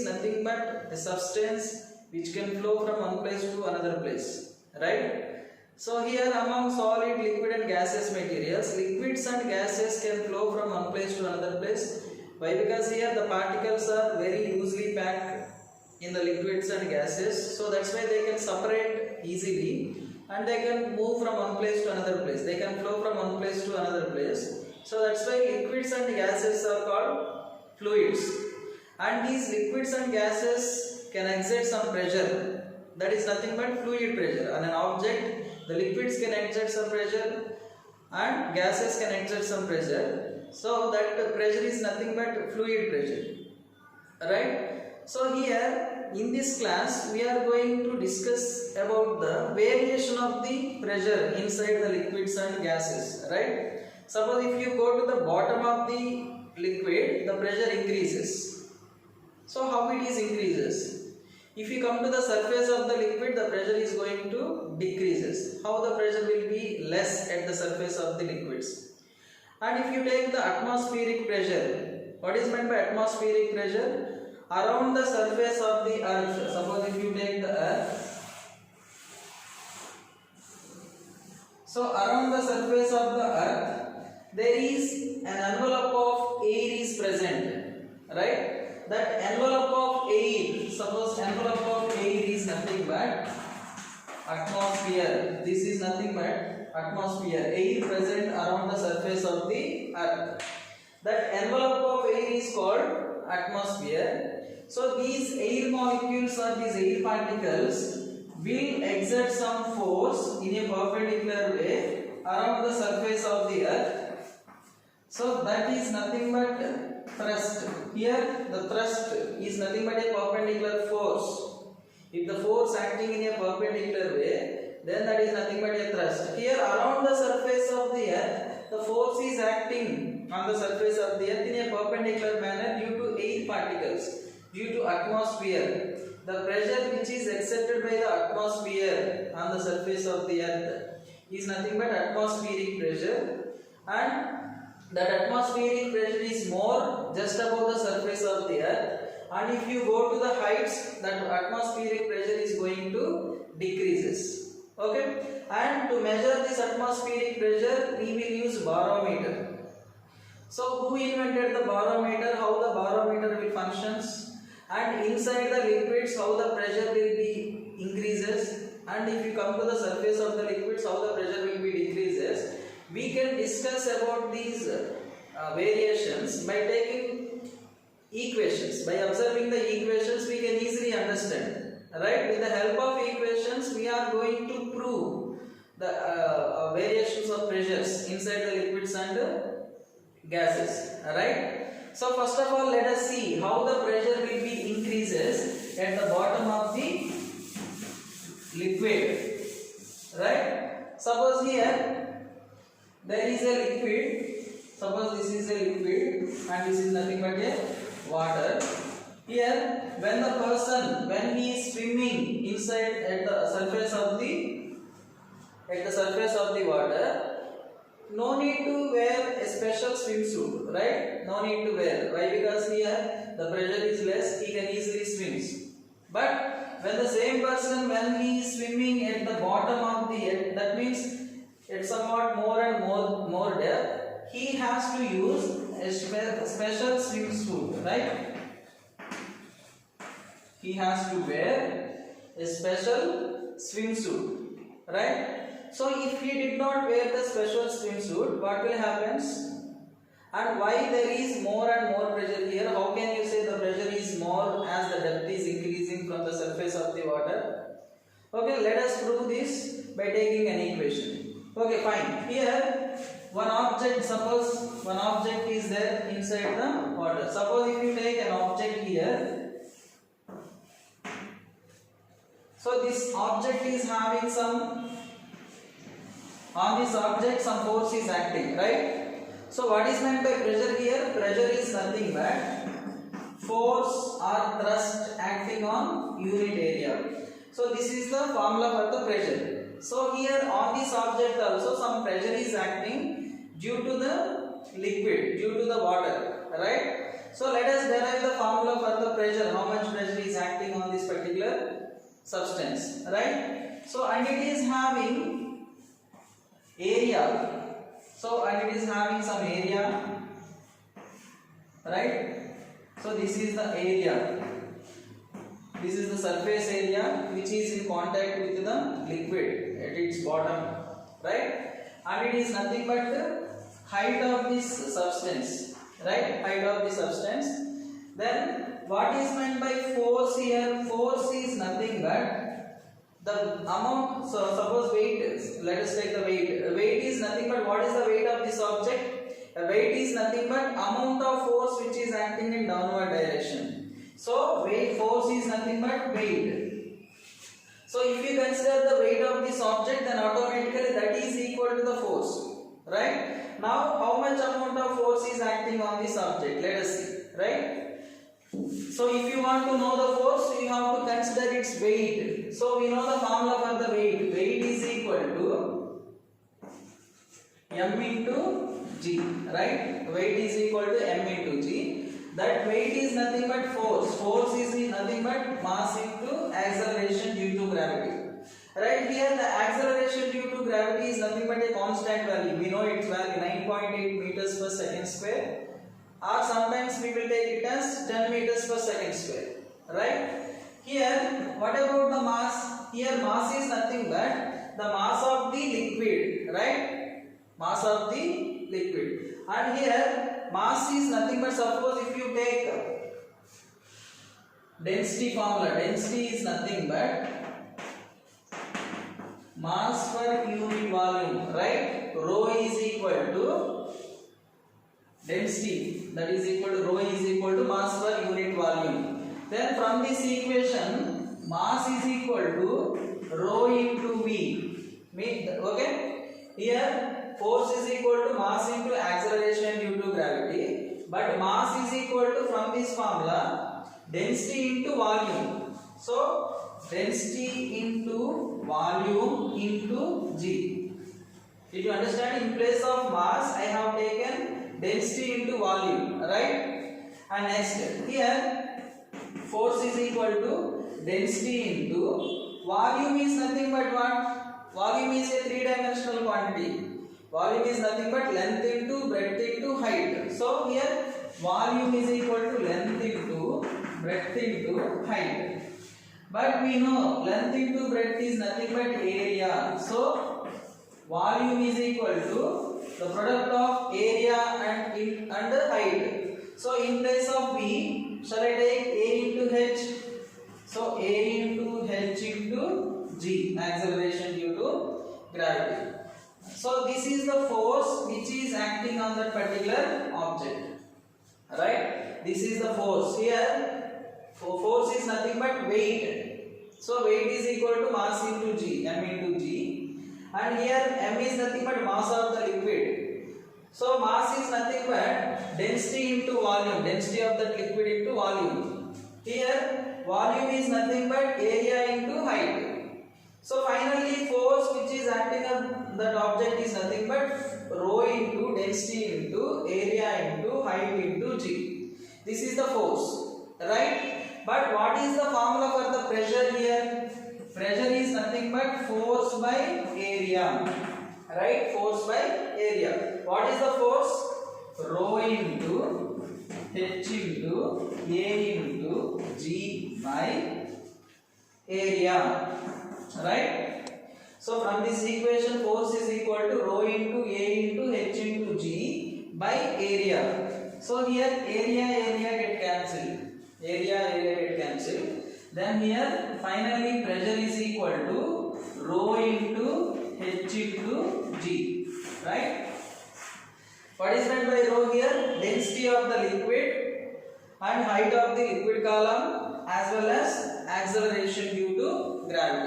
is nothing but a substance which can flow from one place to another place, right? So here among solid, liquid and gaseous materials, liquids and gases can flow from one place to another place. Why? Because here the particles are very loosely packed in the liquids and gases, so that's why they can separate easily and they can move from one place to another place. They can flow from one place to another place. So that's why liquids and gases are called fluids. And these liquids and gases can exert some pressure. That is nothing but fluid pressure. On an object, the liquids can exert some pressure and gases can exert some pressure. So that pressure is nothing but fluid pressure. Right? So here in this class we are going to discuss about the variation of the pressure inside the liquids and gases. Right? Suppose if you go to the bottom of the liquid, the pressure increases. So how it is increases? If you come to the surface of the liquid, the pressure is going to decreases. How the pressure will be less at the surface of the liquids. And if you take the atmospheric pressure, what is meant by atmospheric pressure? Around the surface of the earth. Suppose if you take the earth. So around the surface of the earth, there is an envelope of air is present, right? That envelope of air, suppose envelope of air is nothing but atmosphere. This is nothing but atmosphere, air present around the surface of the earth. That envelope of air is called atmosphere. So these air molecules or these air particles will exert some force in a perpendicular way around the surface of the earth. So that is nothing but thrust. Here the thrust is nothing but a perpendicular force. If the force acting in a perpendicular way, then that is nothing but a thrust. Here around the surface of the earth, the force is acting on the surface of the earth in a perpendicular manner due to air particles, due to atmosphere. The pressure which is exerted by the atmosphere on the surface of the earth is nothing but atmospheric pressure, and that atmospheric pressure is more just above the surface of the earth, and if you go to the heights, that atmospheric pressure is going to decreases. Okay, and to measure this atmospheric pressure we will use barometer. So who invented the barometer? How the barometer will functions, and inside the liquids how the pressure will be increases, and if you come to the surface of the liquids how the pressure will be decreases. We can discuss about these variations by taking equations. By observing the equations we can easily understand. Right? With the help of equations we are going to prove the variations of pressures inside the liquids and gases. Right? So first of all let us see how the pressure will be increases at the bottom of the liquid. Right? Suppose here there is a liquid, suppose this is a liquid and this is nothing but a water. Here when the person, when he is swimming inside at the surface of the water, no need to wear a special swimsuit, right? No need to wear. Why? Because here the pressure is less, he can easily swim. But when the same person, when he is swimming at the bottom of the earth, that means it's somewhat more and more depth, he has to use a special swimsuit, right? He has to wear a special swimsuit, right? So if he did not wear the special swimsuit, what will happen? And why there is more and more pressure here? How can you say the pressure is more as the depth is increasing from the surface of the water? Okay, let us prove this by taking an equation. Okay, fine. Here one object, suppose one object is there inside the water. Suppose if you take an object here, so this object is having some, on this object some force is acting, right? So what is meant by pressure here? Pressure is nothing but force or thrust acting on unit area. So this is the formula for the pressure. So here on this object also some pressure is acting due to the liquid, due to the water, right? So let us derive the formula for the pressure. How much pressure substance, right? So and it is having area. So and it is having some area, right? So this is the area. This is the surface area which is in contact with the liquid at its bottom, right? And it is nothing but the height of this substance, right? Height of the substance. Then what is meant by force here? Force is nothing but the amount. So suppose weight is, let us take the weight. Weight is nothing but what is the weight of this object? A weight is nothing but amount of force which is acting in downward direction. So weight, force is nothing but weight. So if you consider the weight of this object, then automatically that is equal to the force, right? Now how much amount of force is acting on this object? Let us see, right? So if you want to know the force, you have to consider its weight. So we know the formula for the weight. Weight is equal to m into g, right? Weight is equal to m into g. That weight is nothing but force. Force is nothing but mass into acceleration due to gravity. Right here, the acceleration due to gravity is nothing but a constant value. We know its value 9.8 meters per second square. Or sometimes we will take it as 10 meters per second square, right? Here, what about the mass? Here, mass is nothing but the mass of the liquid, right? Mass of the liquid. And here, mass is nothing but, suppose if you take density formula, density is nothing but mass per unit volume, right? Rho is equal to density, that is equal to rho is equal to mass per unit volume. Then from this equation, mass is equal to rho into V. Okay? Here force is equal to mass into acceleration due to gravity, but mass is equal to, from this formula, density into volume. So density into volume into G. Did you understand? In place of mass, I have taken density into volume, right? And next, here force is equal to density into volume is nothing but what? Volume is a three-dimensional quantity. Volume is nothing but length into breadth into height. So here volume is equal to length into breadth into height. But we know length into breadth is nothing but area. So volume is equal to the product of area and height. So in place of V, shall I take A into H? So A into H into G, acceleration due to gravity. So this is the force which is acting on that particular object, right? This is the force. Here force is nothing but weight. So weight is equal to mass into G, m into G. And here m is nothing but mass of the liquid. So mass is nothing but density into volume, density of that liquid into volume. Here volume is nothing but area into height. So finally force which is acting on that object is nothing but rho into density into area into height into G. This is the force, right? But what is the formula for the pressure here? Pressure is nothing but force by area, right? Force by area. What is the force? Rho into H into A into G by area, right? So from this equation, force is equal to rho into A into H into G by area. So here area get cancelled. Area get cancelled. Then here finally pressure is equal to rho into H into G, right? What is meant by rho here? Density of the liquid and height of the liquid column as well as acceleration due to gravity.